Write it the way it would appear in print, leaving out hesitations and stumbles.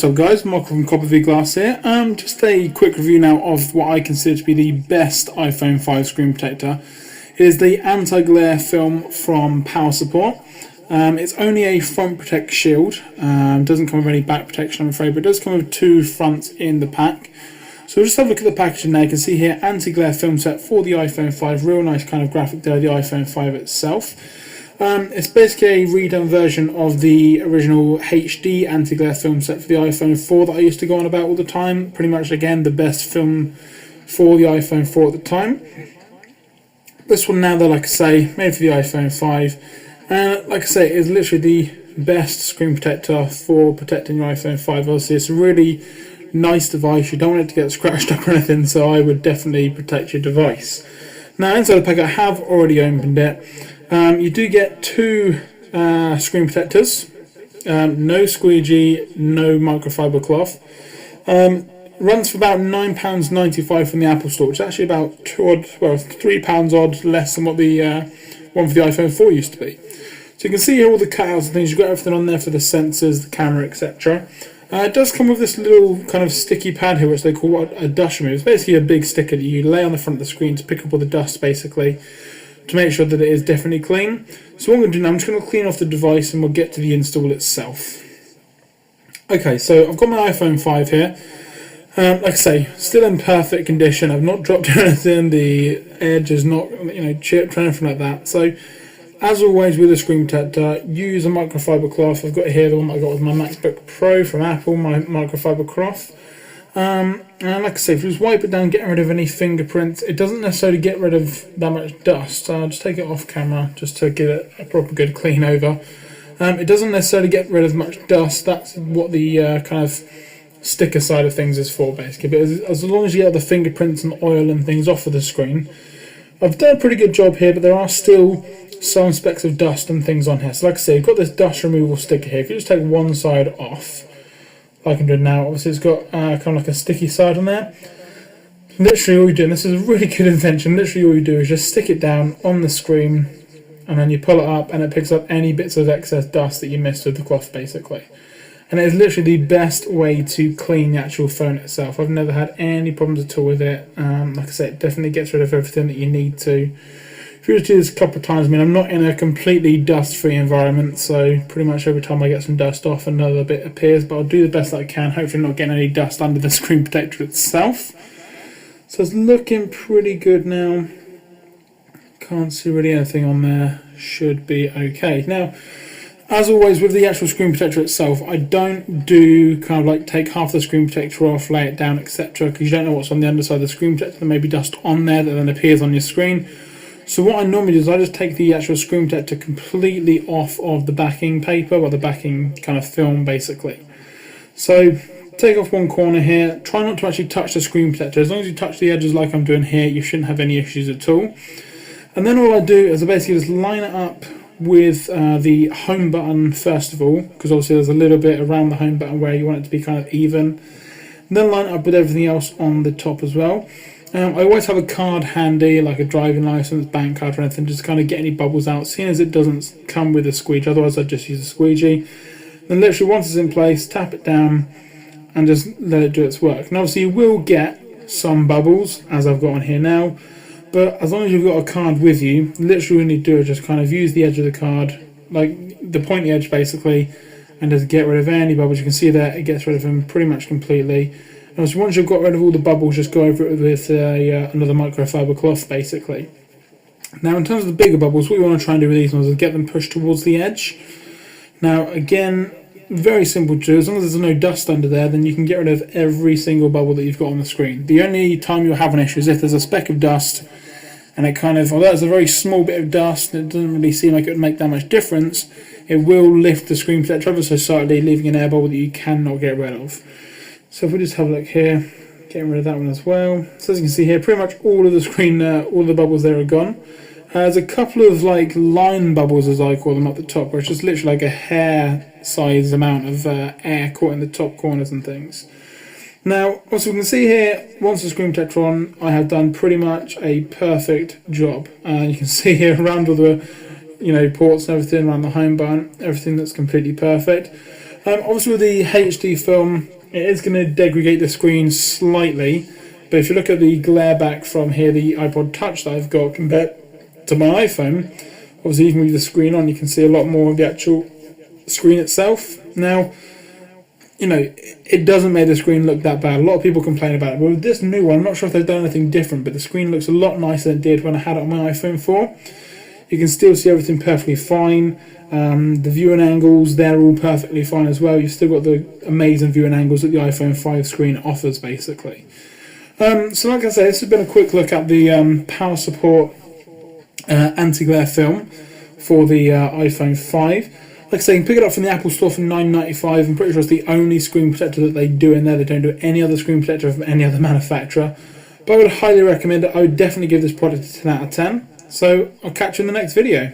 What's up guys, Michael from Copper V Glass here. Just a quick review now of what I consider to be the best iPhone 5 screen protector. It is the anti-glare film from Power Support. It's only a front protect shield, doesn't come with any back protection I'm afraid, but it does come with two fronts in the pack. So we'll just have a look at the packaging now. You can see here anti-glare film set for the iPhone 5, real nice kind of graphic there, the iPhone 5 itself. It's basically a redone version of the original HD anti-glare film set for the iPhone 4 that I used to go on about all the time. Pretty much, again, the best film for the iPhone 4 at the time. This one now, though, like I say, made for the iPhone 5. And like I say, it is literally the best screen protector for protecting your iPhone 5. Obviously, it's a really nice device. You don't want it to get scratched up or anything, so I would definitely protect your device. Now, inside the pack, I have already opened it. You do get two screen protectors, no squeegee, no microfiber cloth. Runs for about £9.95 from the Apple Store, which is actually about £3 odd less than what the one for the iPhone 4 used to be. So you can see here all the cutouts and things. You've got everything on there for the sensors, the camera, etc. It does come with this little kind of sticky pad here, which they call a dust remover. It's basically a big sticker that you lay on the front of the screen to pick up all the dust, basically, to make sure that it is definitely clean. So what I'm going to do now, I'm just going to clean off the device and we'll get to the install itself. Okay, so I've got my iPhone 5 here. Like I say, still in perfect condition. I've not dropped anything. The edge is not, chipped or anything like that. So, as always with a screen protector, use a microfiber cloth. I've got here the one that I got with my MacBook Pro from Apple, my microfiber cloth. And like I say, if you just wipe it down, getting rid of any fingerprints, it doesn't necessarily get rid of that much dust. I'll just take it off camera just to give it a proper good clean over. It doesn't necessarily get rid of much dust. That's what the kind of sticker side of things is for, basically. But as long as you get the fingerprints and oil and things off of the screen, I've done a pretty good job here, but there are still some specks of dust and things on here. So like I say, you've got this dust removal sticker here. If you just take one side off, like I'm doing now, obviously it's got kind of like a sticky side on there. Literally all you do, and this is a really good invention, literally all you do is just stick it down on the screen and then you pull it up and it picks up any bits of excess dust that you missed with the cloth, basically. And it is literally the best way to clean the actual phone itself. I've never had any problems at all with it. Like I said, it definitely gets rid of everything that you need to. If you just do this a couple of times, I'm not in a completely dust-free environment, so pretty much every time I get some dust off, another bit appears, but I'll do the best that I can, hopefully not getting any dust under the screen protector itself. So it's looking pretty good now. Can't see really anything on there. Should be okay. Now, as always with the actual screen protector itself, I don't do kind of like take half the screen protector off, lay it down, etc., because you don't know what's on the underside of the screen protector. There may be dust on there that then appears on your screen. So what I normally do is I just take the actual screen protector completely off of the backing paper, or the backing kind of film, basically. So take off one corner here, try not to actually touch the screen protector. As long as you touch the edges like I'm doing here, you shouldn't have any issues at all. And then all I do is I basically just line it up with the home button first of all, because obviously there's a little bit around the home button where you want it to be kind of even. And then line it up with everything else on the top as well. I always have a card handy, like a driving license, bank card or anything, just to kind of get any bubbles out, seeing as it doesn't come with a squeegee. Otherwise I'd just use a squeegee. Then literally once it's in place, tap it down and just let it do its work. And obviously you will get some bubbles, as I've got on here now, but as long as you've got a card with you, literally all you need to do is just kind of use the edge of the card, like the pointy edge basically, and just get rid of any bubbles. You can see there, it gets rid of them pretty much completely. And so once you've got rid of all the bubbles, just go over it with another microfiber cloth, basically. Now, in terms of the bigger bubbles, what you want to try and do with these ones is get them pushed towards the edge. Now, again, very simple to do. As long as there's no dust under there, then you can get rid of every single bubble that you've got on the screen. The only time you'll have an issue is if there's a speck of dust, and it kind of, although it's a very small bit of dust, and it doesn't really seem like it would make that much difference, it will lift the screen protector ever so slightly, leaving an air bubble that you cannot get rid of. So if we just have a look here, getting rid of that one as well. So as you can see here, pretty much all of the screen, all the bubbles there are gone. There's a couple of like line bubbles, as I call them, at the top, where it's just literally like a hair size amount of air caught in the top corners and things. Now, as we can see here, once the screen protector on, I have done pretty much a perfect job. You can see here around all the ports and everything, around the home button, everything that's completely perfect. Obviously with the HD film, it is going to degrade the screen slightly, but if you look at the glare back from here, the iPod Touch that I've got compared to my iPhone, obviously even with the screen on, you can see a lot more of the actual screen itself. Now, you know, it doesn't make the screen look that bad. A lot of people complain about it, but with this new one, I'm not sure if they've done anything different, but the screen looks a lot nicer than it did when I had it on my iPhone 4. You can still see everything perfectly fine. The viewing angles, they're all perfectly fine as well. You've still got the amazing viewing angles that the iPhone 5 screen offers, basically. So like I said, this has been a quick look at the power support anti-glare film for the iPhone 5. Like I say, you can pick it up from the Apple Store for $9.95. I'm pretty sure it's the only screen protector that they do in there. They don't do any other screen protector from any other manufacturer. But I would highly recommend it. I would definitely give this product a 10 out of 10. So I'll catch you in the next video.